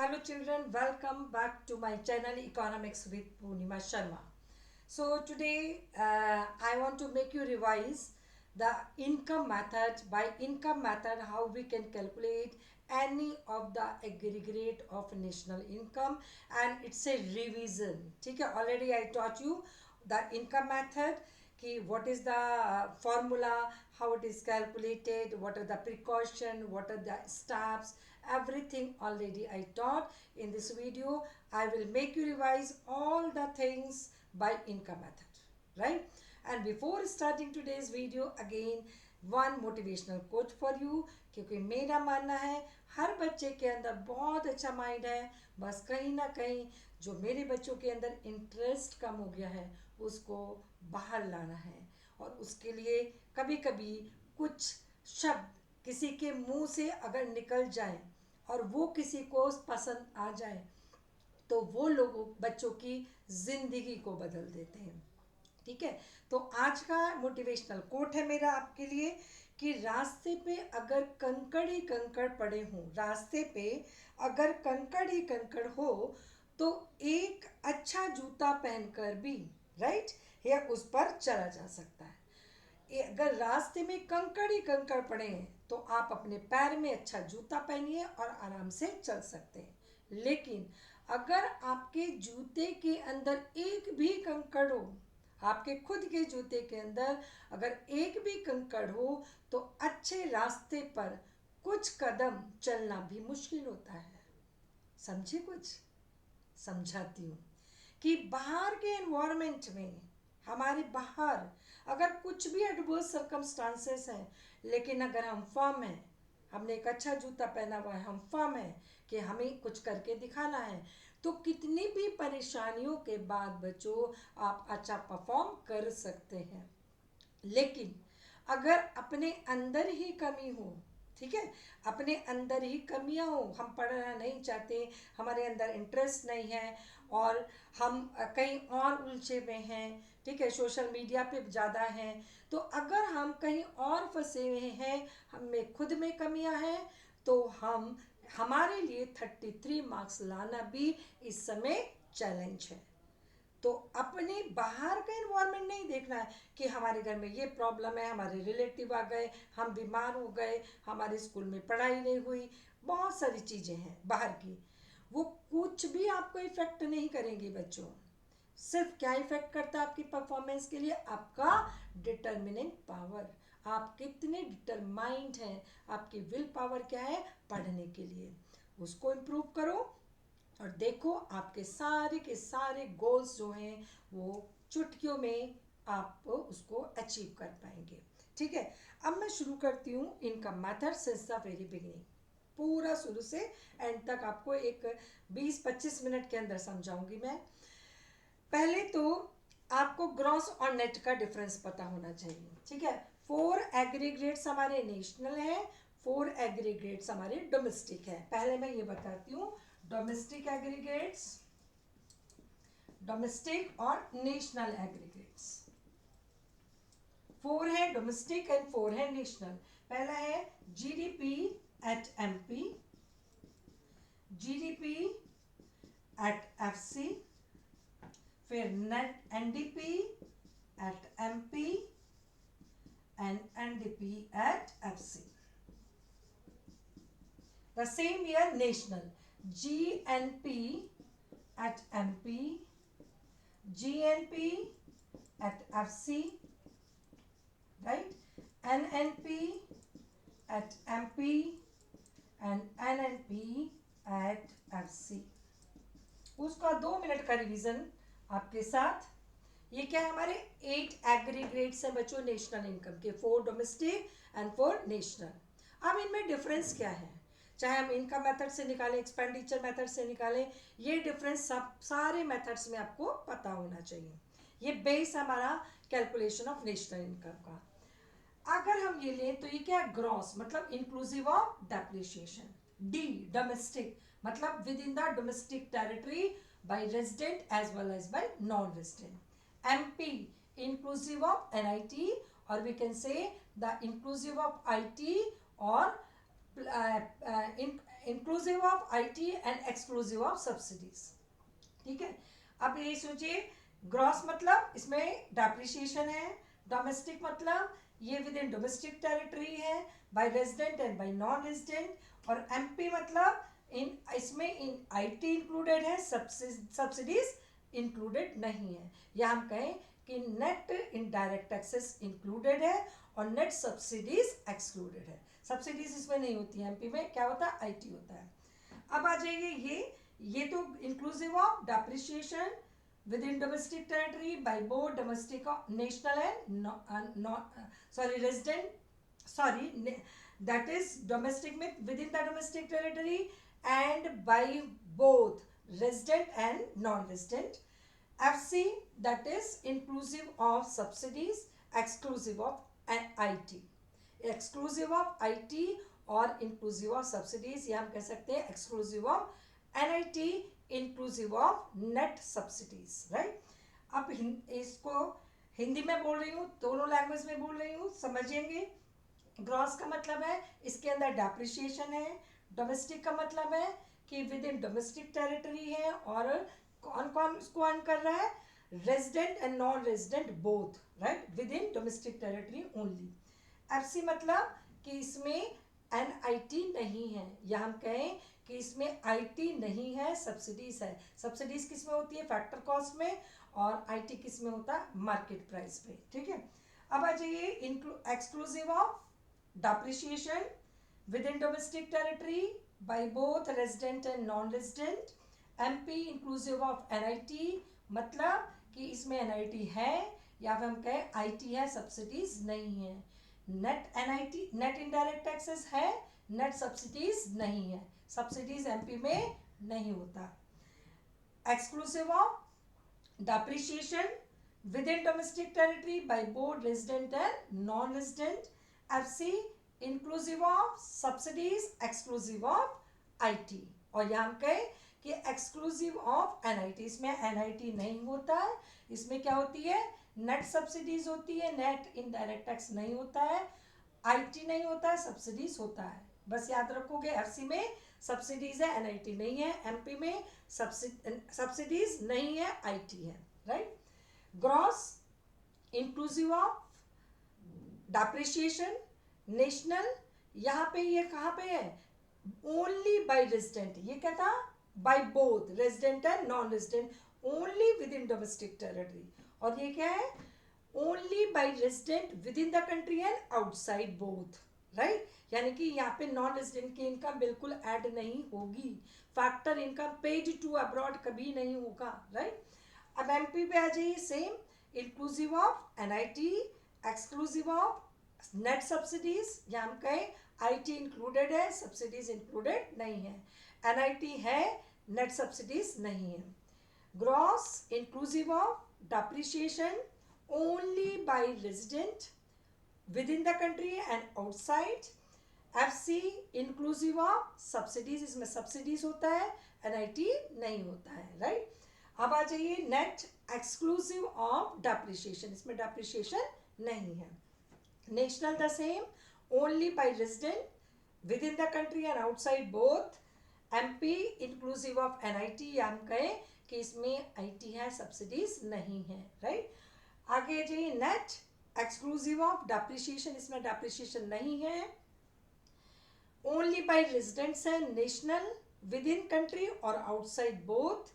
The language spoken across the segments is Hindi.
Hello children, welcome back to my channel Economics with Poonima Sharma. So today I want to make you revise the income method. By income method, how we can calculate any of the aggregate of national income, and it's a revision. ठीक है, already I taught you the income method कि what is the formula, how it is calculated, what are the precaution, what are the steps, everything already I taught. In this video I will make you revise all the things by income method, right? And before starting today's video, again one motivational quote for you, क्योंकि मेरा मानना है हर बच्चे के अंदर बहुत अच्छा माइंड है, बस कहीं ना कहीं जो मेरे बच्चों के अंदर इंटरेस्ट कम हो गया है उसको बाहर लाना है। और उसके लिए कभी कभी कुछ शब्द किसी के मुंह से अगर निकल जाए और वो किसी को पसंद आ जाए तो वो लोगों बच्चों की जिंदगी को बदल देते हैं। ठीक है, तो आज का मोटिवेशनल कोट है मेरा आपके लिए कि रास्ते पे अगर कंकड़ ही कंकड़ पड़े हों, रास्ते पे अगर कंकड़ ही कंकड़ हो तो एक अच्छा जूता पहनकर भी, राइट, या उस पर चला जा सकता है। अगर रास्ते में कंकड़ ही कंकड़ पड़े हैं तो आप अपने पैर में अच्छा जूता पहनिए और आराम से चल सकते हैं। लेकिन अगर आपके जूते के अंदर एक भी कंकड़ हो, आपके खुद के जूते के अंदर अगर एक भी कंकड़ हो तो अच्छे रास्ते पर कुछ कदम चलना भी मुश्किल होता है। समझे? कुछ समझाती हूँ कि बाहर के एनवायरनमेंट में, हमारे बाहर अगर कुछ भी एडवर्स सर्कमस्टांसेस हैं, लेकिन अगर हम फर्म हैं, हमने एक अच्छा जूता पहना हुआ है, हम फर्म हैं कि हमें कुछ करके दिखाना है, तो कितनी भी परेशानियों के बाद बच्चों आप अच्छा परफॉर्म कर सकते हैं। लेकिन अगर अपने अंदर ही कमी हो, ठीक है, अपने अंदर ही कमियां हो, हम पढ़ना नहीं चाहते, हमारे अंदर इंटरेस्ट नहीं है और हम कहीं और उलझे हुए हैं, ठीक है, सोशल मीडिया पे ज़्यादा हैं, तो अगर हम कहीं और फंसे हुए हैं, हम में खुद में कमियां हैं, तो हमारे लिए 33 मार्क्स लाना भी इस समय चैलेंज है। तो अपने बाहर का इन्वायरमेंट नहीं देखना है कि हमारे घर में ये प्रॉब्लम है, हमारे रिलेटिव आ गए, हम बीमार हो गए, हमारे स्कूल में पढ़ाई नहीं हुई, बहुत सारी चीज़ें हैं बाहर की, वो कुछ भी आपको इफेक्ट नहीं करेंगे बच्चों। सिर्फ क्या इफेक्ट करता है आपकी परफॉर्मेंस के लिए? आपका डिटर्मिनिंग पावर, आप कितने डिटरमाइंड हैं, आपकी विल पावर क्या है पढ़ने के लिए, उसको इम्प्रूव करो और देखो आपके सारे के सारे गोल्स जो हैं वो चुटकियों में आप उसको अचीव कर पाएंगे। ठीक है, अब मैं शुरू करती हूँ इनका method since the very beginning, पूरा शुरू से एंड तक आपको एक 20-25 मिनट के अंदर समझाऊंगी मैं। पहले तो आपको ग्रॉस और नेट का डिफरेंस पता होना चाहिए। ठीक है, 4 एग्रीगेट्स हमारे नेशनल है, 4 एग्रीगेट्स हमारे डोमेस्टिक है। पहले मैं ये बताती हूँ डोमेस्टिक एग्रीगेट्स, डोमेस्टिक और नेशनल एग्रीगेट्स। 4 है डोमेस्टिक एंड 4 है नेशनल। पहला है GDP at MP, GDP at FC, फिर net NDP at MP and NDP at FC. The same year national, GNP at MP, GNP at FC, right? NNP at MP and NNP at FC। उसका 2 मिनट का रिवीजन आपके साथ। ये क्या है? हमारे 8 एग्रीगेट्स हैं बच्चों नेशनल इनकम के, 4 डोमेस्टिक एंड 4 नेशनल। अब इनमें डिफरेंस क्या है, चाहे हम इनकम मेथड से निकालें, एक्सपेंडिचर मेथड से निकालें, ये डिफरेंस सब सारे मेथड्स में आपको पता होना चाहिए। ये बेस हमारा कैलकुलेशन ऑफ नेशनल इनकम का। अगर हम ये लें तो ये क्या है? ग्रॉस मतलब inclusive of depreciation. The domestic मतलब with in the domestic territory by resident as well as by non resident. MP inclusive of NIT, और we can say the inclusive of IT और inclusive of IT and exclusive of subsidies. ठीक है, अब ये सोचिए, ग्रॉस मतलब इसमें डेप्रिसिएशन है, डोमेस्टिक मतलब ये विद इन डोमेस्टिक टेरिटरी है, by resident and by non resident, और एमपी मतलब इन इसमें इन आईटी इंक्लूडेड है, सब्सिडीज इंक्लूडेड नहीं है, या हम कहें कि नेट इनडायरेक्ट टैक्सेस इंक्लूडेड है और नेट सब्सिडीज एक्सक्लूडेड है। सब्सिडीज इसमें नहीं होती है, एमपी में क्या होता है, आईटी होता है। अब आ जाइए ये तो inclusive of depreciation with in domestic territory by both domestic national and resident, sorry that is domestic में within the domestic territory and by both resident and non-resident. FC that is inclusive of subsidies, exclusive of IT, exclusive of IT और inclusive of subsidies, ये हम कह सकते हैं exclusive of NIT, inclusive of net subsidies, right? अब इसको हिंदी में बोल रही हूँ, दोनों लैंग्वेज में बोल रही हूँ, समझेंगे। ग्रॉस का मतलब है इसके अंदर डेप्रिसिएशन है, डोमेस्टिक का मतलब है कि विद इन डोमेस्टिक टेरिटरी है, और कौन कौन उसको अर्न कर रहा है, resident and non resident both, right, with in domestic territory only. FC मतलब कि इसमें एनआईटी नहीं है, या हम कहें कि इसमें आईटी नहीं है, सब्सिडीज है। सब्सिडीज किस में होती है, फैक्टर कॉस्ट में, और आईटी किस में होता है, मार्केट प्राइस पे। ठीक है, अब आ जाइए exclusive of depreciation within domestic territory by both resident and non-resident, MP inclusive of NIT मतलब कि इसमें NIT है, या फिर हम कहें IT है, सब्सिडीज नहीं है। Net NIT net indirect taxes है, नेट सब्सिडीज नहीं है, सब्सिडीज MP में नहीं होता। Exclusive of depreciation within domestic territory by both resident and non-resident, FC inclusive of subsidies, exclusive of IT, और यहाँ हम कहें कि एक्सक्लूसिव ऑफ एनआईटी, इसमें एनआईटी नहीं होता है, इसमें क्या होती है, नेट सब्सिडीज होती है, नेट इनडायरेक्ट टैक्स नहीं होता है, आईटी नहीं होता है, सब्सिडीज होता है। बस याद रखोगे, एफसी में सब्सिडीज है, एनआईटी नहीं है, एमपी में सब्सिडीज नहीं है, आईटी है, right. Gross inclusive of depreciation national, यहाँ पे ये कहाँ पे है, ओनली बाय रेजिडेंट, ये क्या था, by both resident and non resident, only within domestic territory, और ये क्या है, only by resident with in the country and outside both, right. यानी कि यहाँ पे नॉन रेजिडेंट की इनकम बिल्कुल ऐड नहीं होगी, factor income paid to abroad कभी नहीं होगा, राइट। अब एमपी पे आ जाइए, same inclusive of NIT, exclusive of net subsidies, या हम कहें आईटी इंक्लूडेड है, सब्सिडीज इंक्लूडेड नहीं है, एनआईटी है, नेट सब्सिडीज नहीं है। Gross inclusive of depreciation only by resident with in the country and outside, FC inclusive of subsidies, इसमें सब्सिडीज होता है, एनआईटी नहीं होता है, राइट। अब आ जाइए नेट एक्सक्लूसिव ऑफ डेप्रिसिएशन, इसमें डेप्रिसिएशन नहीं है। National the same, only by resident with in the country and outside both, MP inclusive of NIT, या हम कहें कि इसमें आईटी है, सब्सिडीज नहीं है, राइट। आगे जाइए नेट एक्सक्लूसिव ऑफ डेप्रिसिएशन, इसमें डेप्रिसिएशन नहीं है, ओनली बाय रेजिडेंट्स है, नेशनल विद इन कंट्री और आउटसाइड बोथ,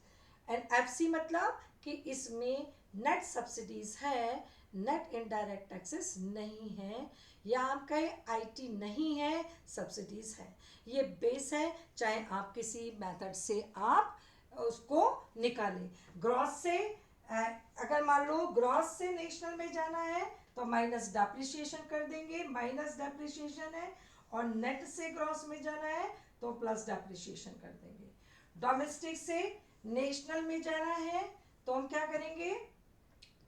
एंड एफसी मतलब कि इसमें नेट सब्सिडीज है, नेट इनडायरेक्ट टैक्सेस नहीं है, या आप कहें आईटी नहीं है, सब्सिडीज है। ये बेस है, चाहे आप किसी मेथड से आप उसको निकालें। ग्रॉस से अगर मान लो ग्रॉस से नेशनल में जाना है तो माइनस डेप्रिसिएशन कर देंगे, माइनस डेप्रिसिएशन है, और नेट से ग्रॉस में जाना है तो प्लस डेप्रिसिएशन कर देंगे। डोमेस्टिक से नेशनल में जाना है तो हम क्या करेंगे,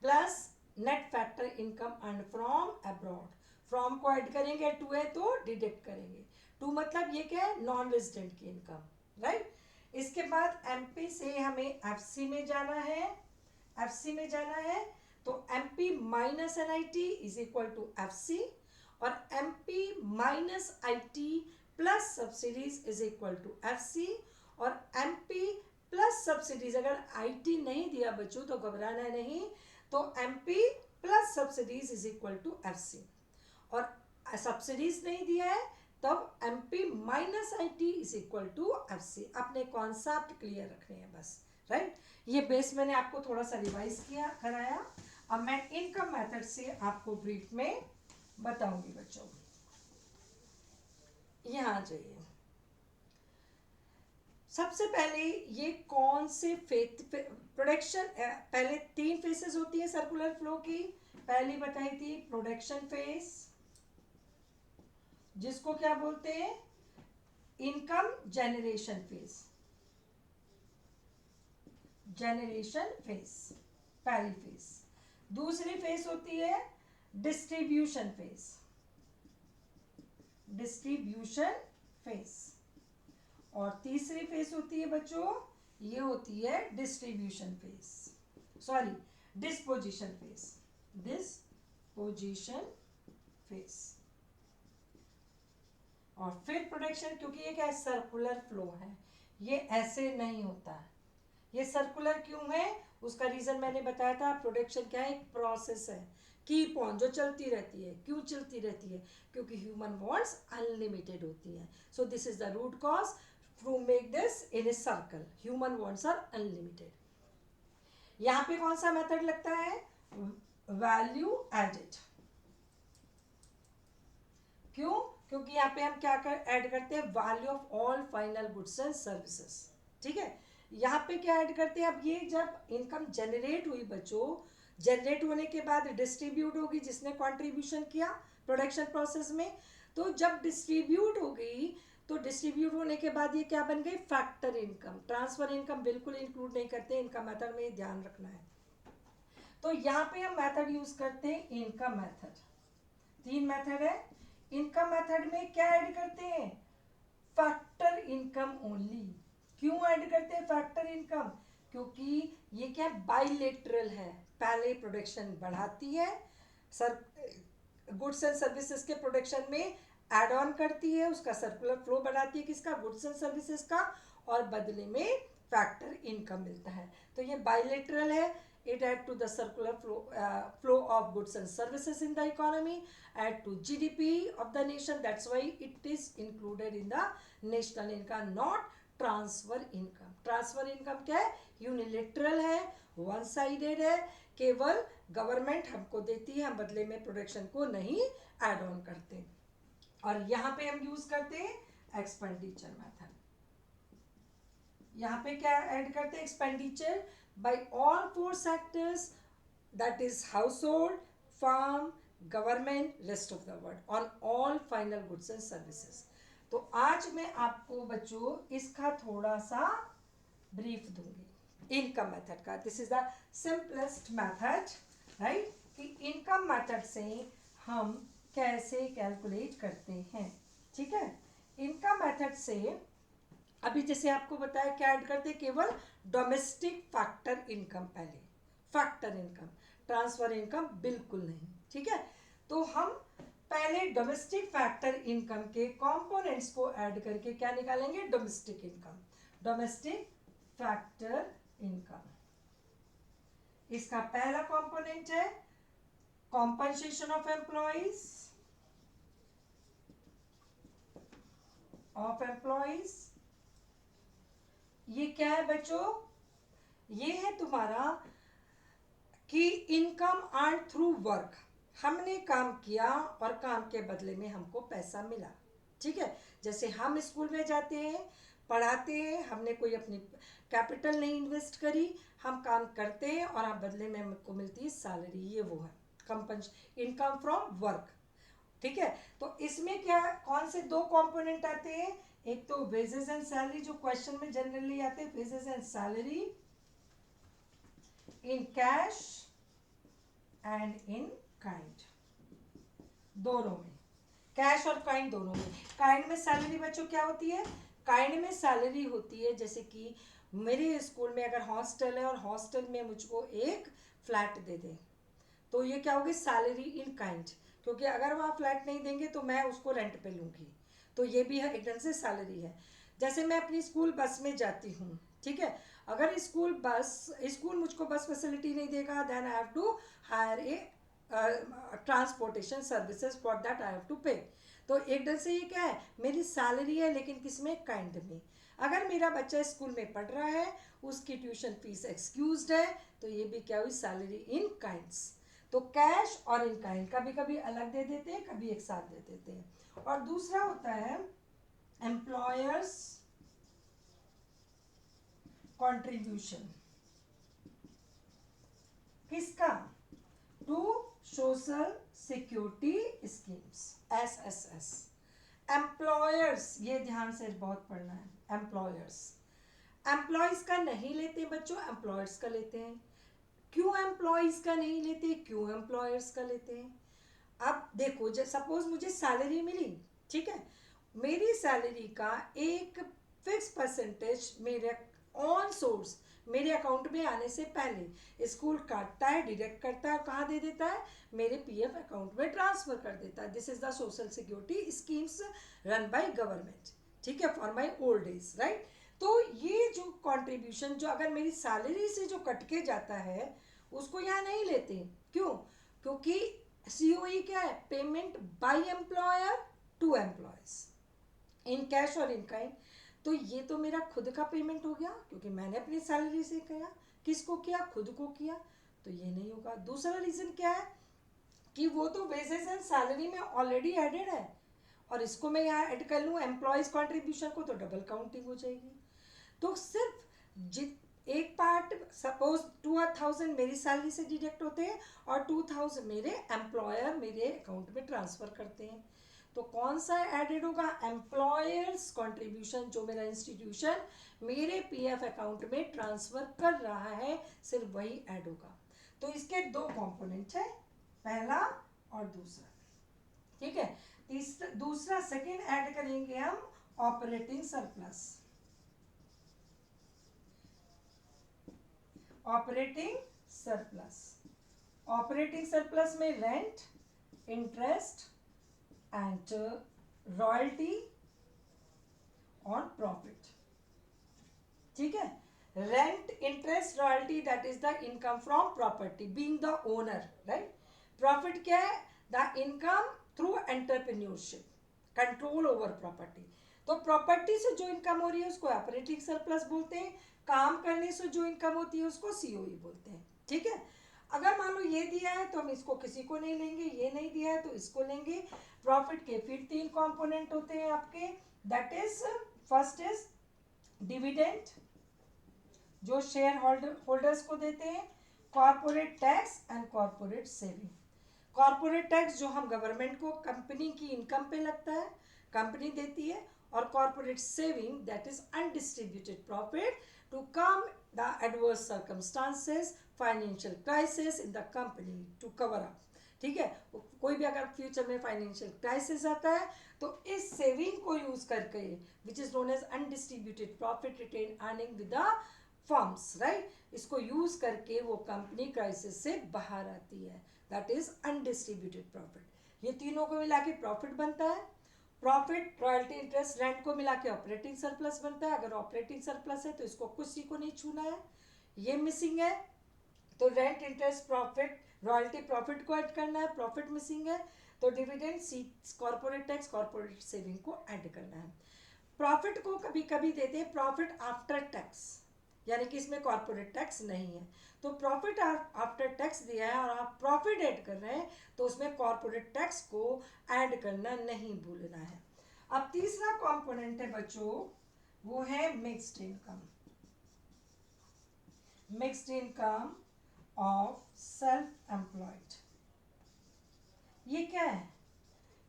plus net factor income earn from abroad, from को ऐड करेंगे, टू है तो डिडक्ट करेंगे, टू मतलब ये क्या है, नॉन रेजिडेंट की इनकम, राइट। इसके बाद एमपी से हमें एफसी में जाना है, एफसी में जाना है तो MP minus NIT is equal to FC, और MP minus IT plus subsidies is equal to FC, और MP प्लस सब्सिडीज, अगर IT नहीं दिया बच्चों तो घबराना नहीं, तो MP plus subsidies is equal to FC, और सब्सिडीज नहीं दिया है तब MP minus IT is equal to FC। अपने कॉन्सेप्ट क्लियर रखने हैं बस, राइट। ये बेस मैंने आपको थोड़ा सा रिवाइज किया कराया। अब मैं इनकम मेथड से आपको ब्रीफ में बताऊंगी बच्चों। यहाँ जाइए, सबसे पहले ये कौन से प्रोडक्शन, पहले 3 फेसेस होती है सर्कुलर फ्लो की। पहली बताई थी प्रोडक्शन फेस, जिसको क्या बोलते हैं, income generation face, generation face पहली फेस। दूसरी फेस होती है डिस्ट्रीब्यूशन फेस, डिस्ट्रीब्यूशन फेस, और तीसरी फेस होती है बच्चों, ये होती है distribution face, sorry disposition face, disposition face. और फिर प्रोडक्शन, क्योंकि ये क्या है, सर्कुलर फ्लो है, ये ऐसे नहीं होता है। ये सर्कुलर क्यों है, उसका रीजन मैंने बताया था। प्रोडक्शन क्या है, एक प्रोसेस है, कीप ऑन, जो चलती रहती है। क्यों चलती रहती है, क्योंकि ह्यूमन वांट्स अनलिमिटेड होती है। So this is the root cause to make this in a circle, human wants are unlimited. यहाँ पे कौन सा मेथड लगता है, वैल्यू एडेड। क्यों, क्योंकि यहाँ पे हम क्या ऐड करते हैं, value of all final goods and services, ठीक है। यहाँ पे क्या ऐड करते हैं, अब ये जब इनकम जनरेट हुई बच्चों, जनरेट होने के बाद डिस्ट्रीब्यूट होगी, जिसने कंट्रीब्यूशन किया प्रोडक्शन प्रोसेस में, तो जब डिस्ट्रीब्यूट हो गई, तो डिस्ट्रीब्यूट होने के बाद ये क्या बन गई, फैक्टर इनकम। ट्रांसफर इनकम बिल्कुल इंक्लूड नहीं करते इनकम मेथड में, ध्यान रखना है। तो यहाँ पे हम मेथड यूज करते हैं इनकम मेथड। 3 मेथड है इनकम मेथड में। क्या ऐड करते हैं, फैक्टर इनकम ओनली। क्यों ऐड करते हैं फैक्टर इनकम, क्योंकि ये क्या बाइलेटरल है। पहले प्रोडक्शन बढ़ाती है, सर गुड्स एंड सर्विसेज के प्रोडक्शन में एड ऑन करती है, उसका सर्कुलर फ्लो बढ़ाती है, किसका, गुड्स एंड सर्विसेज का, और बदले में फैक्टर इनकम मिलता है। तो ये बाइलेटरल है। It add to the circular flow of goods and services in the economy, add to GDP of the nation. That's why it is included in the national income, not transfer income. Transfer income क्या है, यूनिलेटरल है, वन साइडेड है, केवल गवर्नमेंट हमको देती है, हम बदले में प्रोडक्शन को नहीं एड ऑन करते। और यहाँ पे हम यूज करते हैं एक्सपेंडिचर मेथड। यहाँ पे क्या ऐड करते हैं, expenditure by all 4 sectors, that is household, farm, government, rest of the world, on all final goods and services. तो आज मैं आपको बच्चों इसका थोड़ा सा ब्रीफ दूंगी इनकम मेथड का। This is the simplest method, right, कि इनकम मेथड से हम कैसे कैलकुलेट करते हैं, ठीक है। इनकम मेथड से अभी जैसे आपको बताया क्या ऐड करते हैं, केवल डोमेस्टिक फैक्टर इनकम, पहले फैक्टर इनकम, ट्रांसफर इनकम बिल्कुल नहीं, ठीक है। तो हम पहले डोमेस्टिक फैक्टर इनकम के कंपोनेंट्स को ऐड करके क्या निकालेंगे, domestic income, domestic factor income. इसका पहला कंपोनेंट है कॉम्पनसेशन ऑफ एम्प्लॉइज, ये क्या है बच्चों, ये है तुम्हारा कि इनकम अर्न थ्रू वर्क, हमने काम किया और काम के बदले में हमको पैसा मिला, ठीक है। जैसे हम स्कूल में जाते हैं, पढ़ाते हैं, हमने कोई अपनी कैपिटल नहीं इन्वेस्ट करी, हम काम करते हैं और हम बदले में हमको मिलती है सैलरी, ये वो है कंपनसेशन, इनकम फ्रॉम वर्क, ठीक है। तो इसमें क्या, कौन से 2 कंपोनेंट आते हैं, एक तो वेजेस एंड सैलरी, जो क्वेश्चन में जनरली आते हैं, wages and salary in cash and in kind, दोनों में, कैश और काइंड दोनों में। काइंड में सैलरी बच्चों क्या होती है, काइंड में सैलरी होती है, जैसे कि मेरे स्कूल में अगर हॉस्टल है और हॉस्टल में मुझको एक फ्लैट दे दे, तो ये क्या होगी, सैलरी इन काइंड, क्योंकि अगर वहाँ फ्लैट नहीं देंगे तो मैं उसको रेंट पे लूँगी, तो ये भी है एक ढंग से सैलरी है। जैसे मैं अपनी स्कूल बस में जाती हूँ, ठीक है, अगर स्कूल मुझको बस फैसिलिटी नहीं देगा, then I have to hire a transportation services, for that I have to pay. तो एक ढंग से ये क्या है, मेरी सैलरी है, लेकिन किस में, काइंड में। अगर मेरा बच्चा स्कूल में पढ़ रहा है, उसकी ट्यूशन फीस एक्सक्यूज्ड है, तो ये भी क्या हुई, सैलरी इन काइंड्स। तो कैश और इन काइंड कभी कभी अलग दे देते हैं, कभी एक साथ दे देते हैं। और दूसरा होता है एम्प्लॉयर्स कंट्रीब्यूशन। किसका, to social security schemes, SSS। Employers, ये ध्यान से बहुत पढ़ना है, एम्प्लॉयर्स। एम्प्लॉयज का नहीं लेते बच्चों, एम्प्लॉयर्स का लेते हैं। क्यों एम्प्लॉयज का नहीं लेते, क्यों एम्प्लॉयर्स का लेते हैं? अब देखो, सपोज मुझे सैलरी मिली, ठीक है, मेरी सैलरी का एक फिक्स परसेंटेज मेरे ऑन सोर्स, मेरे अकाउंट में आने से पहले स्कूल काटता है, डिडक्ट करता है, कहाँ दे देता है, मेरे PF अकाउंट में ट्रांसफर कर देता है। This is the social security schemes run by government, ठीक है, for my old age, right. तो ये जो कंट्रीब्यूशन जो अगर मेरी सैलरी से जो कट के जाता है, उसको यहाँ नहीं लेते। क्यों? क्योंकि COE क्या है, payment by employer to employees in cash और इन काइंड। तो ये तो मेरा खुद का पेमेंट हो गया, क्योंकि मैंने अपनी सैलरी से किया। किसको किया, खुद को किया, तो ये नहीं होगा। दूसरा रीजन क्या है कि वो तो वेजेस एंड सैलरी में ऑलरेडी एडेड है, और इसको मैं यहाँ ऐड कर लूँ एम्प्लॉयज कॉन्ट्रीब्यूशन को, तो डबल काउंटिंग हो जाएगी। तो सिर्फ एक पार्ट, सपोज 2000 मेरी सैलरी से डिडक्ट होते हैं और 2000 मेरे एम्प्लॉयर मेरे अकाउंट में ट्रांसफर करते हैं। तो कौन सा एडेड होगा, एम्प्लॉयर्स कंट्रीब्यूशन, जो मेरा इंस्टीट्यूशन मेरे PF अकाउंट में ट्रांसफर कर रहा है, सिर्फ वही ऐड होगा। तो इसके दो कंपोनेंट है, पहला और दूसरा, ठीक है। दूसरा सेकेंड ऐड करेंगे हम operating surplus. Operating surplus, operating surplus में rent, interest and royalty on profit, ठीक है। Rent, interest, royalty, that is the income from property, being the owner, right. Profit क्या है, the income through entrepreneurship, control over property. तो प्रॉपर्टी से जो इनकम हो रही है उसको ऑपरेटिंग सरप्लस बोलते हैं, काम करने से जो इनकम होती है उसको COE बोलते हैं, ठीक है। अगर मान लो ये दिया है तो हम इसको किसी को नहीं लेंगे, ये नहीं दिया है तो इसको लेंगे। प्रॉफिट के फिर 3 कंपोनेंट होते हैं आपके, that is first is dividend, जो शेयर होल्डर्स को देते हैं, corporate tax and corporate saving. Corporate tax जो हम गवर्नमेंट को कंपनी की इनकम पे लगता है, कंपनी देती है, और corporate saving that is undistributed profit to come the adverse circumstances, financial crisis in the company to cover up, ठीक है। कोई भी अगर फ्यूचर में फाइनेंशियल क्राइसिस आता है तो इस सेविंग को यूज करके, which is known as undistributed profit retain earning with the firms, right, इसको यूज करके वो कंपनी क्राइसिस से बाहर आती है, दैट इज अनडिस्ट्रीब्यूटेड प्रॉफिट। ये तीनों को मिला के प्रॉफिट बनता है। प्रॉफिट, रॉयल्टी, इंटरेस्ट, रेंट को मिला के ऑपरेटिंग सरप्लस बनता है। अगर ऑपरेटिंग सरप्लस है तो इसको किसी को नहीं छूना है, ये मिसिंग है, तो rent, interest, profit, royalty, profit को ऐड करना है, प्रॉफिट मिसिंग है, तो dividend, corporate tax, corporate saving को ऐड करना है। प्रॉफिट को कभी कभी देते हैं प्रॉफिट आफ्टर टैक्स, यानी कि इसमें कॉर्पोरेट टैक्स नहीं है, तो प्रॉफिट आफ्टर टैक्स दिया है और आप प्रॉफिट ऐड कर रहे हैं तो उसमें कॉर्पोरेट टैक्स को ऐड करना नहीं भूलना है। अब तीसरा कंपोनेंट है बच्चों, वो है mixed income. Mixed income of self employed. ये क्या है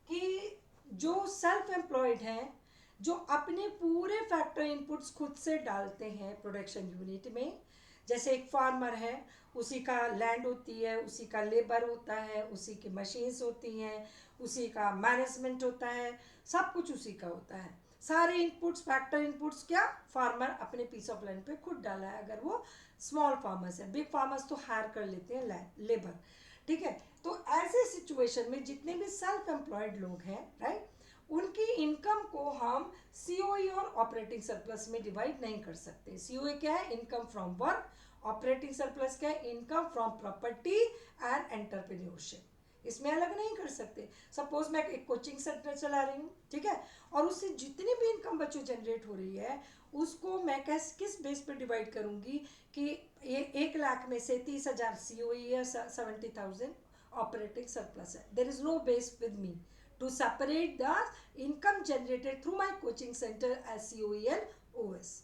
कि जो सेल्फ एम्प्लॉयड हैं, जो अपने पूरे फैक्टर इनपुट्स खुद से डालते हैं प्रोडक्शन यूनिट में, जैसे एक फार्मर है, उसी का लैंड होती है, उसी का लेबर होता है, उसी की मशीन्स होती हैं, उसी का मैनेजमेंट होता है, सब कुछ उसी का होता है। सारे इनपुट्स, फैक्टर इनपुट्स क्या फार्मर अपने पीस ऑफ लैंड पे खुद डाला है, अगर वो स्मॉल फार्मर्स है। बिग फार्मर्स तो हायर कर लेते हैं लेबर, ठीक है। तो ऐसे सिचुएशन में जितने भी सेल्फ एम्प्लॉयड लोग हैं, राइट, उनकी इनकम को हम सीओई और ऑपरेटिंग सरप्लस में डिवाइड नहीं कर सकते। सीओई क्या है? Income from work. Operating surplus क्या है? Income from property and entrepreneurship. इसमें अलग नहीं कर सकते। सपोज मैं एक कोचिंग सेंटर चला रही हूँ, ठीक है, और उससे जितनी भी इनकम बच्चों जनरेट हो रही है उसको मैं किस बेस पे डिवाइड करूँगी कि ये 1 लाख में से 30,000 सीओई है, 70,000 ऑपरेटिंग सरप्लस है। There is no base with me to separate the income generated through my coaching centre as COE and OS.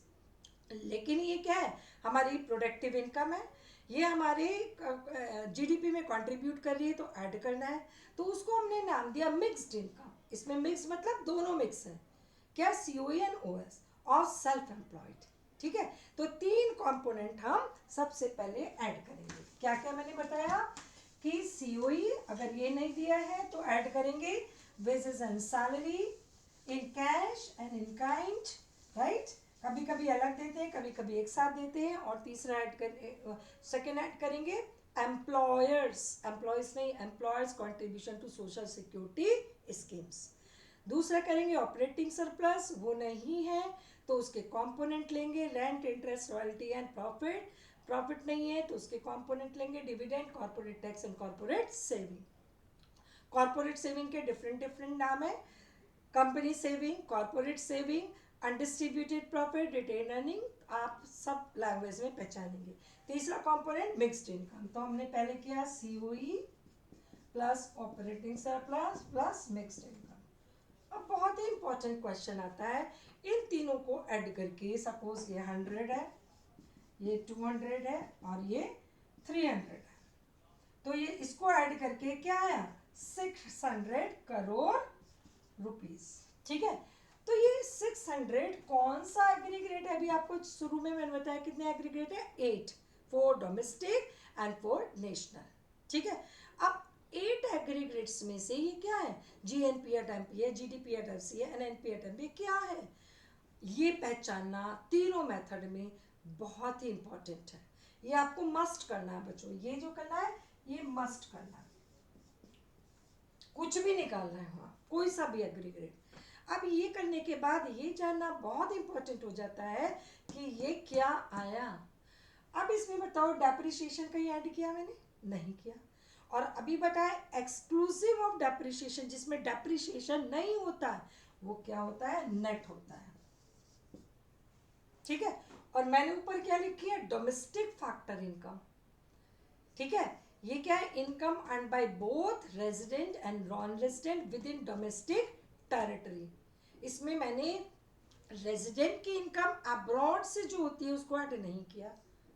लेकिन ये क्या है? हमारी प्रोडक्टिव इनकम है, ये हमारे जीडीपी में कंट्रीब्यूट कर रही है, तो ऐड करना है। तो उसको हमने नाम दिया मिक्स्ड इनकम। इसमें मिक्स मतलब दोनों मिक्स है, क्या? सीओई एंड ओएस और सेल्फ एम्प्लॉयड। ठीक है, तो 3 कंपोनेंट हम सबसे पहले ऐड करेंगे। क्या क्या मैंने बताया कि सीओई अगर ये नहीं दिया है तो ऐड करेंगे wages and salary in cash and in kind, right. कभी कभी अलग देते हैं, कभी कभी एक साथ देते हैं। और तीसरा सेकेंड ऐड करेंगे एम्प्लॉयर्स नहीं, employers contribution to social security schemes. दूसरा करेंगे ऑपरेटिंग सरप्लस, वो नहीं है तो उसके कंपोनेंट लेंगे rent, interest, royalty and profit. Profit नहीं है तो उसके कंपोनेंट लेंगे dividend, corporate tax and corporate saving. Corporate saving के डिफरेंट नाम है, company saving, corporate saving, undistributed profit, retain earning, आप सब लैंग्वेज में पहचानेंगे। तीसरा कंपोनेंट मिक्स्ड इनकम, तो हमने पहले किया COE plus operating surplus plus mixed income. अब बहुत ही इंपॉर्टेंट क्वेश्चन आता है, इन तीनों को ऐड करके, सपोज ये 100 है, ये 200 है और ये 300 है, तो ये इसको ऐड करके क्या आया? 600 करोड़ रुपीस। ठीक है, तो ये 600 कौन सा एग्रीगेट है? अभी आपको शुरू में मैंने बताया कितने एग्रीगेट है? 8, 4 डोमेस्टिक एंड 4 नेशनल। ठीक है, अब 8 एग्रीगेट्स में से ये क्या है? जीएनपी एट एमपी है, जीडीपी एट एफसी है, एनएनपी एट एमपी क्या है? ये पहचानना तीनों मेथड में बहुत ही इंपॉर्टेंट है। ये आपको मस्ट करना है बच्चों, ये जो करना है ये मस्ट करना है, कुछ भी निकालना है वहाँ, कोई सा भी एग्रीगेट। अब ये करने के बाद ये जानना बहुत इंपॉर्टेंट हो जाता है कि ये क्या आया। अब इसमें बताओ डेप्रिसिएशन कहीं ऐड किया मैंने? नहीं किया। और अभी बताया एक्सक्लूसिव ऑफ डेप्रिसिएशन, जिसमें डेप्रिसिएशन नहीं होता है वो क्या होता है? नेट होता है। ठीक है, और मैंने ऊपर क्या लिखी है? Domestic factor income. ठीक है, ये क्या है? Income earn by both resident and non resident within domestic territory. इसमें मैंने रेजिडेंट की इनकम अब्रॉड से जो होती है उसको ऐड नहीं किया,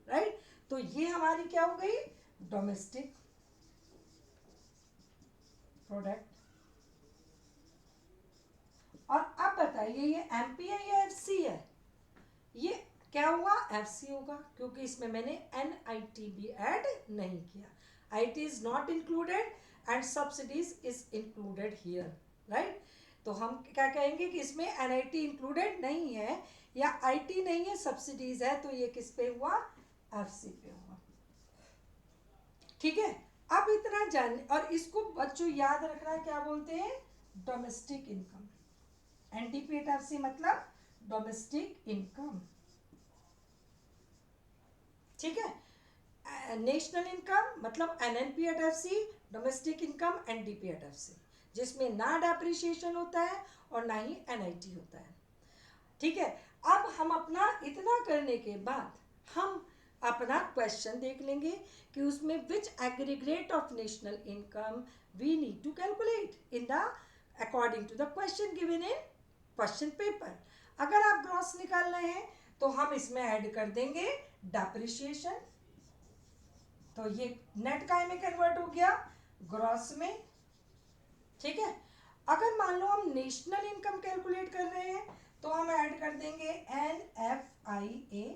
राइट। तो ये हमारी क्या हो गई? Domestic product. और अब बताइए ये एमपी है या एफसी है? ये क्या हुआ? एफसी होगा, क्योंकि इसमें मैंने एनआईटी भी ऐड नहीं किया। IT is not included and subsidies is included here, right. तो हम क्या कहेंगे कि इसमें एनआईटी इंक्लूडेड नहीं है या आईटी नहीं है, सब्सिडीज है, तो ये किस पे हुआ? एफसी पे हुआ। ठीक है, अब इतना जान, और इसको बच्चों याद रखना क्या बोलते हैं? Domestic income. एनटीपीएफसी मतलब डोमेस्टिक इनकम। ठीक है, नेशनल इनकम मतलब एनएनपीएफसी, डोमेस्टिक इनकम एनडीपीएफसी, जिसमें ना डेप्रिसिएशन होता है और ना ही एनआईटी होता है। ठीक है, अब हम अपना इतना करने के बाद हम अपना क्वेश्चन देख लेंगे कि उसमें which aggregate of national income we need to calculate in the according to the question given in question paper. अगर आप ग्रॉस निकाल रहे हैं तो हम इसमें ऐड कर देंगे डेप्रिसिएशन, तो ये नेट काय में कन्वर्ट हो गया? ग्रॉस में। ठीक है, अगर मान लो हम नेशनल इनकम कैलकुलेट कर रहे हैं तो हम ऐड कर देंगे NFIA,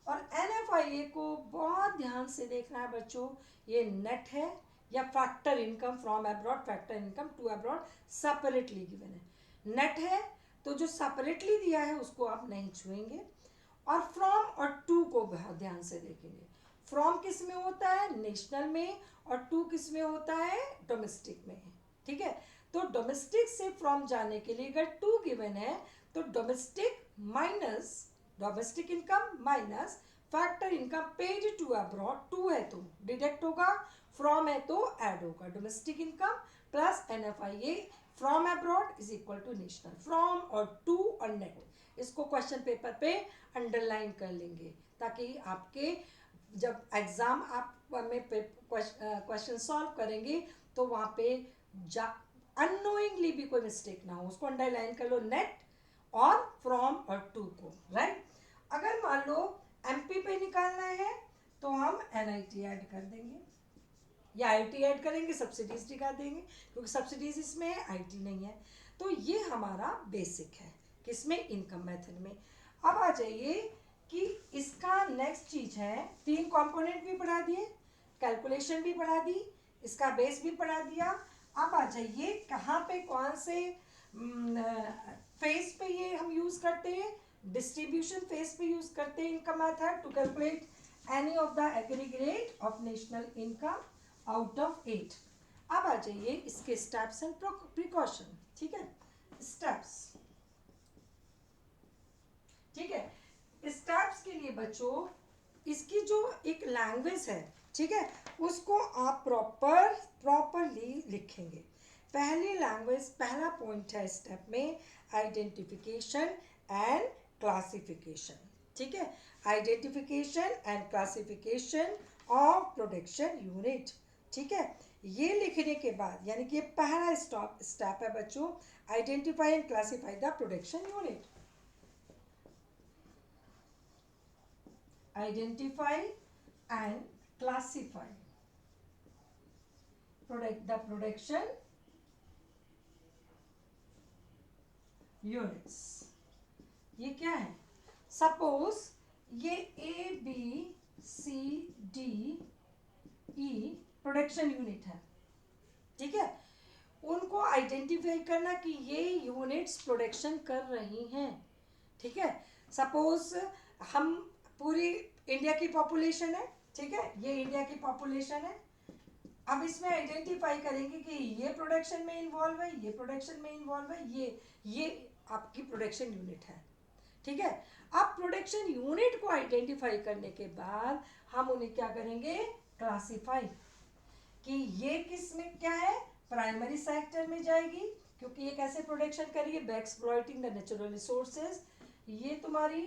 और NFIA को बहुत ध्यान से देखना है बच्चों, ये नेट है या factor income from abroad, factor income to abroad separately given है। नेट है तो जो सेपरेटली दिया है उसको आप नहीं छुएंगे, और फ्रॉम और टू को बहुत ध्यान से देखेंगे। फ्रॉम किस में होता है? नेशनल में, और टू किस में होता है? डोमेस्टिक में। ठीक है, तो डोमेस्टिक से फ्रॉम जाने के लिए अगर 2 गिवन है तो domestic income minus factor income paid to abroad, 2 है तो डिडक्ट होगा, फ्रॉम है तो ऐड होगा, domestic income plus NFIA from abroad is equal to national, from और टू और नेट। इसको क्वेश्चन पेपर पे अंडरलाइन कर लेंगे ताकि आपके जब एग्जाम आप में क्वेश्चन सॉल्व करेंगे तो वहाँ पे अननोइंगली भी कोई मिस्टेक ना हो, उसको अंडरलाइन कर लो, नेट और फ्रॉम और टू को, राइट। अगर मान लो MP पे निकालना है तो हम NIT ऐड कर देंगे या IT ऐड करेंगे, सब्सिडीज दिखा देंगे क्योंकि सब्सिडीज इसमें है, IT नहीं है। तो ये हमारा बेसिक है किसमें, इनकम मेथड में। अब आ जाइए कि इसका नेक्स्ट चीज है, 3 कंपोनेंट भी पढ़ा दिए, कैलकुलेशन भी पढ़ा दी, इसका बेस भी पढ़ा दिया। अब आ जाइए कहाँ पे कौन से फेज पे ये हम यूज करते हैं, डिस्ट्रीब्यूशन फेज पे यूज करते हैं income method to calculate any of the aggregate of national income out of 8। अब आ जाइए इसके स्टेप्स एंड प्रिकॉशन, ठीक है, स्टेप्स, ठीक है। स्टेप्स के लिए बच्चों इसकी जो एक लैंग्वेज है, ठीक है, उसको आप प्रॉपरली लिखेंगे। पहली लैंग्वेज, पहला पॉइंट है स्टेप में आइडेंटिफिकेशन एंड क्लासिफिकेशन, ठीक है, identification and classification of production unit, ठीक है। ये लिखने के बाद यानी कि ये पहला स्टेप है बच्चों, identify and classify the production unit. Identify and classify the production units। ये क्या है, सपोज ये ABCDE प्रोडक्शन यूनिट है, ठीक है। उनको आइडेंटिफाई करना कि ये यूनिट्स प्रोडक्शन कर रही हैं, ठीक है। सपोज हम पूरी इंडिया की पॉपुलेशन है, ठीक है, ये इंडिया की पॉपुलेशन है। अब इसमें आइडेंटिफाई करेंगे कि ये प्रोडक्शन में इन्वॉल्व है, ये प्रोडक्शन में इन्वॉल्व है, ये आपकी प्रोडक्शन यूनिट है, ठीक है। अब प्रोडक्शन यूनिट को आइडेंटिफाई करने के बाद हम उन्हें क्या करेंगे, क्लासिफाई, कि ये किस में क्या है, प्राइमरी सेक्टर में जाएगी क्योंकि ये कैसे प्रोडक्शन कर रही है, by exploiting the natural resources. ये तुम्हारी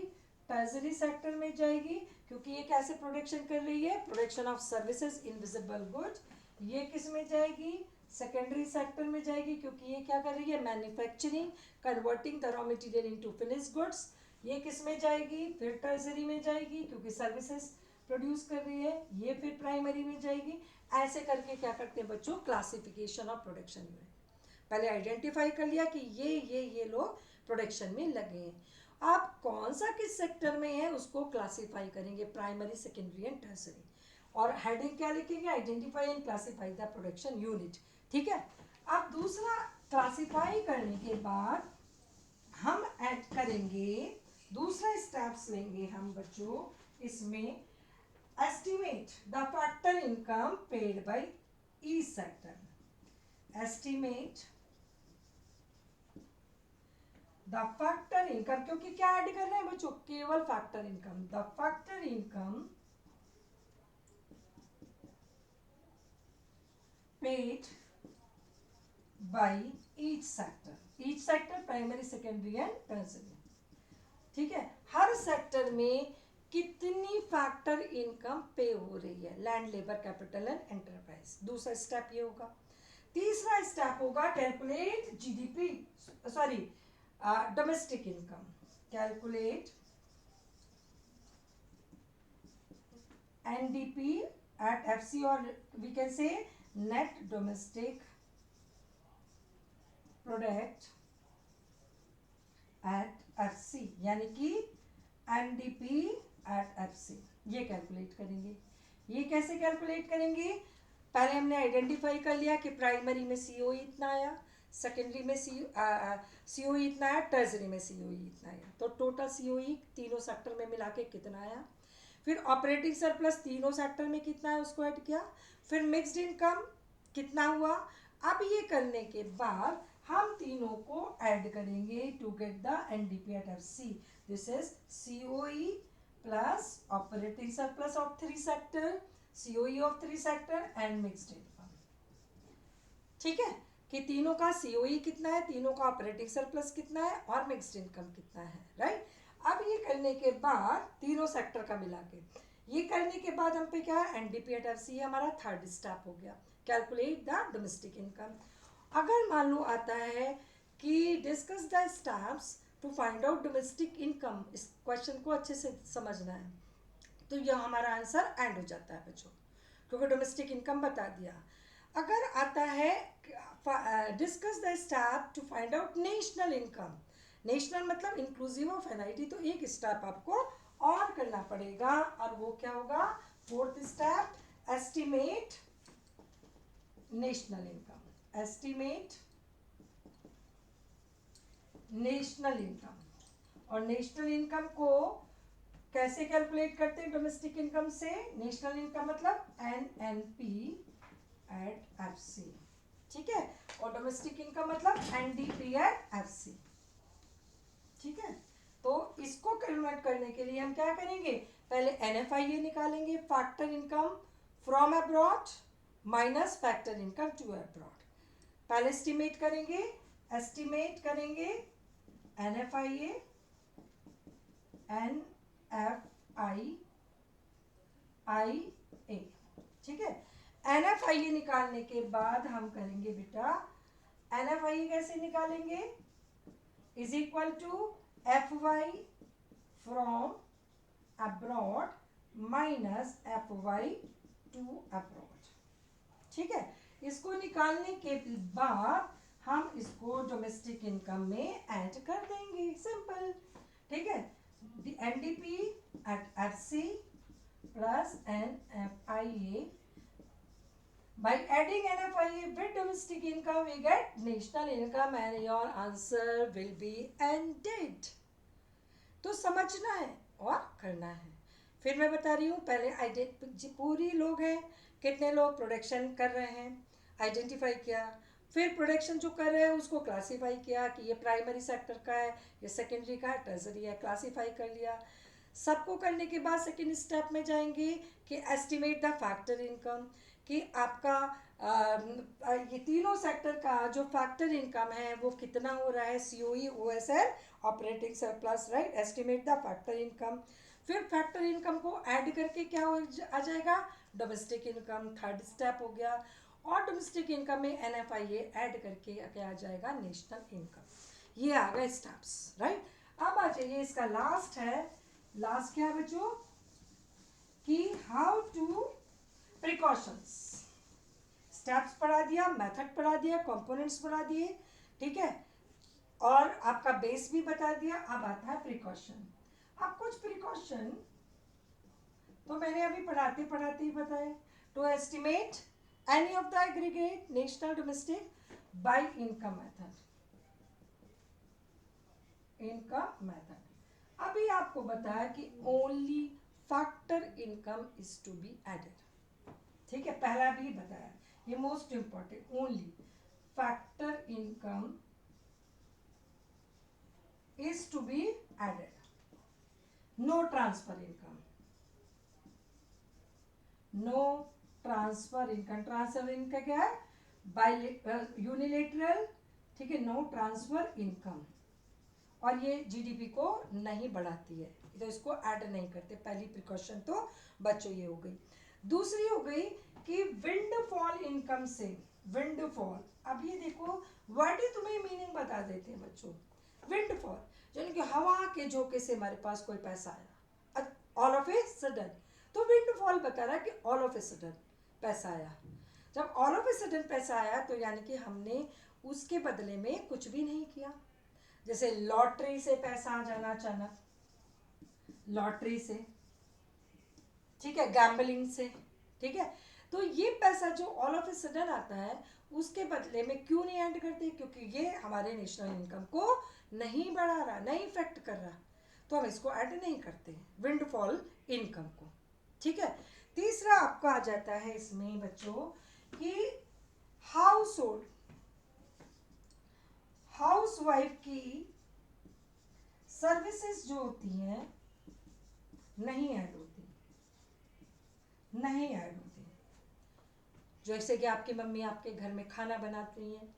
टर्सरी सेक्टर में जाएगी क्योंकि ये कैसे प्रोडक्शन कर रही है, production of services invisible goods. ये किस में जाएगी, सेकेंडरी सेक्टर में जाएगी क्योंकि ये क्या कर रही है, manufacturing, converting the raw material into finished goods. ये किस में जाएगी, फिर टर्सरी में जाएगी क्योंकि सर्विसेज प्रोड्यूस कर रही है। ये फिर प्राइमरी में जाएगी। ऐसे करके क्या करते हैं बच्चों, क्लासिफिकेशन ऑफ प्रोडक्शन यूनिट। पहले आइडेंटिफाई कर लिया कि ये लोग प्रोडक्शन में लगे हैं। आप कौन सा किस सेक्टर में है उसको क्लासिफाई करेंगे, प्राइमरी, सेकेंडरी एंड टर्सरी। और हेडिंग क्या लिखेंगे, identify and classify the production unit, ठीक है। अब दूसरा, क्लासिफाई करने के बाद हम ऐड करेंगे, दूसरा स्टेप्स लेंगे हम बच्चों इसमें, estimate the factor income paid by each sector, estimate the factor income, क्योंकि क्या ऐड कर रहे हैं बच्चों, केवल factor income, the factor income paid by each sector primary, secondary and tertiary, ठीक है। हर सेक्टर में कितनी फैक्टर इनकम पे हो रही है, land, labour, capital and enterprise. दूसरा स्टेप ये होगा। तीसरा स्टेप होगा calculate GDP, sorry domestic income, calculate NDP at FC, or we can say net domestic product at FC, यानी कि NDP एट FC, ये कैलकुलेट करेंगे। ये कैसे कैलकुलेट करेंगे, पहले हमने आइडेंटिफाई कर लिया कि प्राइमरी में COE इतना आया, सेकेंडरी में COE इतना आया, टर्सरी में COE इतना आया, तो टोटल COE तीनों सेक्टर में मिला के कितना आया। फिर ऑपरेटिंग सरप्लस तीनों सेक्टर में कितना है उसको ऐड किया। फिर मिक्स्ड इनकम कितना हुआ, अब ये करने के बाद हम तीनों को ऐड करेंगे to get the NDP at FC. This is COE plus operating surplus of 3 sector, COE of 3 sector and mixed income. ठीक है कि तीनों का सीओई कितना है, तीनों का ऑपरेटिंग सरप्लस कितना है और मिक्स्ड इनकम कितना है. राइट. अब ये करने के बाद तीनों सेक्टर का मिला के ये करने के बाद हम पे क्या है, एनडीपी एट एफसी हमारा थर्ड स्टेप हो गया, कैलकुलेट द डोमेस्टिक इनकम. अगर मान लो आता है कि discuss the steps to find out domestic income, इस क्वेश्चन को अच्छे से समझना है, तो यह हमारा आंसर एंड हो जाता है बच्चों, क्योंकि डोमेस्टिक इनकम बता दिया. अगर आता है discuss the step to find out national income, national मतलब इंक्लूसिव ऑफ एनआईटी, तो एक स्टेप आपको और करना पड़ेगा और वो क्या होगा, fourth step, estimate national income. Estimate national income. और नेशनल इनकम को कैसे कैलकुलेट करते हैं डोमेस्टिक इनकम से, नेशनल इनकम मतलब एनएनपी एट एफसी. ठीक है. और डोमेस्टिक इनकम मतलब एनडीपी एट एफसी. ठीक है. तो इसको कन्वर्ट करने के लिए हम क्या करेंगे, पहले एनएफआईए निकालेंगे, factor income from abroad minus factor income to abroad. पहले एस्टिमेट करेंगे एनएफआईए, एनएफआईए. ठीक है. एनएफआईए निकालने के बाद हम करेंगे बेटा, एनएफआईए कैसे निकालेंगे, is equal to F Y from abroad minus F Y to abroad. ठीक है. इसको निकालने के बाद हम इसको डोमेस्टिक इनकम में ऐड कर देंगे, सिंपल. ठीक है. NDP at FC plus NFIA. By adding NFIA with domestic income, we get national income and your answer will be ended. तो समझना है और करना है. फिर मैं बता रही हूँ, पहले पूरी लोग हैं, कितने लोग प्रोडक्शन कर रहे हैं, आइडेंटिफाई किया. फिर प्रोडक्शन जो कर रहे हैं उसको क्लासीफाई किया कि ये प्राइमरी सेक्टर का है, ये सेकेंडरी का है, टर्सरी है, क्लासीफाई कर लिया. सबको करने के बाद सेकेंड स्टेप में जाएंगे कि एस्टिमेट द फैक्टर इनकम, कि आपका ये तीनों सेक्टर का जो फैक्टर इनकम है वो कितना हो रहा है, COE, OSL, operating surplus. Right. Estimate the factor income. फिर फैक्टर इनकम को ऐड करके क्या आ जाएगा, डोमेस्टिक इनकम. थर्ड स्टेप हो गया. और डोमेस्टिक इनकम में एनएफआईए ऐड करके क्या आ जाएगा, नेशनल इनकम. ये आ गए स्टेप्स. राइट. अब आ जाइए, इसका लास्ट है. लास्ट क्या है बच्चों, कि हाउ टू प्रिकॉशंस. स्टेप्स पढ़ा दिया, मेथड पढ़ा दिया, कंपोनेंट्स पढ़ा दिए. ठीक है. और आपका बेस भी बता दिया. अब आता है प्रिकॉशन. अब कुछ प्रिकॉशन तो मैंने अभी पढ़ाते पढ़ाते ही बताए. To estimate any of the aggregate national domestic by income method. Income method अभी आपको बताया कि only factor income is to be added. ठीक है. पहला भी बताया, ये most important, only factor income is to be added, no transfer income. No transfer income. Transfer income क्या है, बाय यूनिलेटरल. ठीक है. No transfer income. और ये जीडीपी को नहीं बढ़ाती है, तो इसको ऐड नहीं करते. पहली प्रिकॉशन तो बच्चों ये हो गई. दूसरी हो गई कि विंडफॉल इनकम से. विंडफॉल, अब ये देखो वर्ड ही तुम्हें मीनिंग बता देते हैं बच्चों. विंडफॉल यानी कि हवा के झोंके से हमारे पास कोई पैसा आया ऑल ऑफ ए सडन. तो विंडफॉल बता रहा है कि ऑल ऑफ ए सडन पैसा आया. जब ऑल ऑफ ए सडन पैसा आया तो यानी कि हमने उसके बदले में कुछ भी नहीं किया. जैसे लॉटरी से पैसा आ जाना अचानक, लॉटरी से. ठीक है. गैम्बलिंग से. ठीक है. तो ये पैसा जो ऑल ऑफ ए सडन आता है उसके बदले में क्यों नहीं ऐड करते, क्योंकि ये हमारे नेशनल इनकम को नहीं बढ़ा रहा, नहीं इफेक्ट कर रहा, तो हम इसको ऐड नहीं करते विंडफॉल इनकम को. ठीक है. तीसरा आपका आ जाता है इसमें बच्चों कि हाउस होल्ड. हाउसवाइफ की सर्विसेज जो होती हैं नहीं ऐड होती, नहीं ऐड होती। जैसे कि आपकी मम्मी आपके घर में खाना बनाती हैं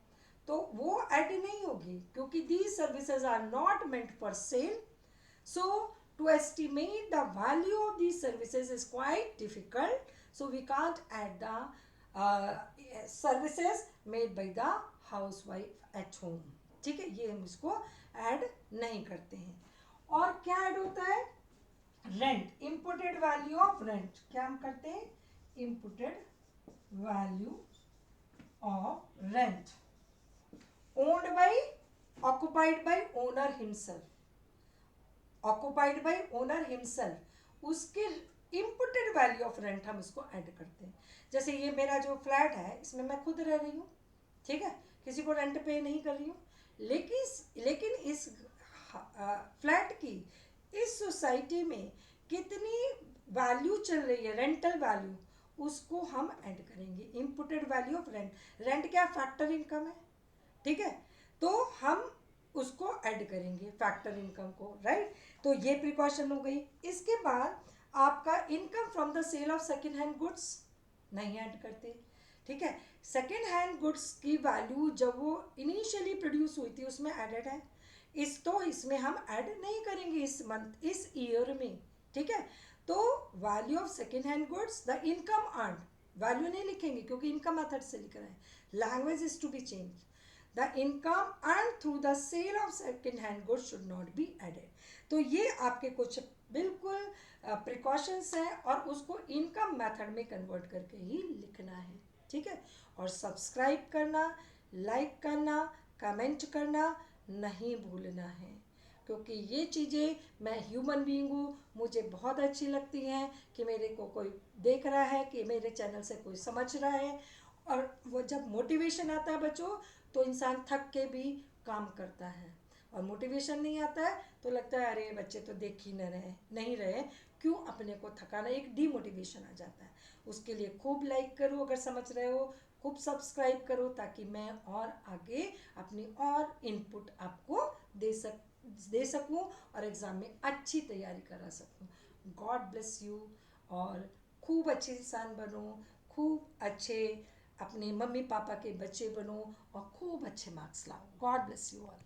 तो वो ऐड नहीं होगी, क्योंकि these services are not meant for sale. So to estimate the value of these services is quite difficult. So we can't add the services made by the housewife at home. ठीक है, ये हम इसको ऐड नहीं करते हैं. और क्या ऐड होता है? Rent, imputed value of rent. क्या हम करते हैं? Imputed value of rent owned by, occupied by owner himself. Occupied by owner himself, उसके इम्पुटेड वैल्यू ऑफ रेंट हम इसको ऐड करते हैं. जैसे ये मेरा जो फ्लैट है इसमें मैं खुद रह रही हूँ, ठीक है, किसी को रेंट पे नहीं कर रही हूँ, लेकिन इस फ्लैट की इस सोसाइटी में कितनी वैल्यू चल रही है, रेंटल वैल्यू, उसको हम ऐड करेंगे. इम्पुटेड वैल्यू ऑफ रेंट. रेंट क्या? फैक्टर इनकम है, ठीक है, तो हम उसको ऐड करेंगे फैक्टर इनकम को, राइट. तो ये प्रिकॉशन हो गई. इसके बाद आपका income from the sale of second hand goods नहीं ऐड करते, ठीक है. सेकेंड हैंड गुड्स की वैल्यू जब वो इनिशियली प्रोड्यूस हुई थी उसमें एडेड है, इसमें हम ऐड नहीं करेंगे इस मंथ, इस ईयर में, ठीक है. तो value of second hand goods, the income earn, value नहीं लिखेंगे क्योंकि इनकम मेथड से लिख रहे हैं. Language is to be change. The income earned through the sale of second hand goods should not be added. तो ये आपके कुछ बिल्कुल प्रिकॉशंस हैं और उसको इनकम मेथड में कन्वर्ट करके ही लिखना है, ठीक है. और सब्सक्राइब करना, लाइक करना, कमेंट करना नहीं भूलना है, क्योंकि ये चीज़ें, मैं ह्यूमन बीइंग हूँ, मुझे बहुत अच्छी लगती हैं कि मेरे को कोई देख रहा है, कि मेरे चैनल से कोई समझ रहा है. और वो जब मोटिवेशन आता है बच्चों तो इंसान थक के भी काम करता है, और मोटिवेशन नहीं आता है तो लगता है अरे बच्चे तो देख ही नहीं रहे, क्यों अपने को थकाना, एक डीमोटिवेशन आ जाता है. उसके लिए खूब लाइक करो अगर समझ रहे हो, खूब सब्सक्राइब करो ताकि मैं और आगे अपनी और इनपुट आपको दे सकूं और एग्ज़ाम में अच्छी तैयारी करा सकूं. God bless you. और खूब अच्छे इंसान बनो, खूब अच्छे अपने मम्मी पापा के बच्चे बनो और खूब अच्छे मार्क्स लाओ. God bless you all.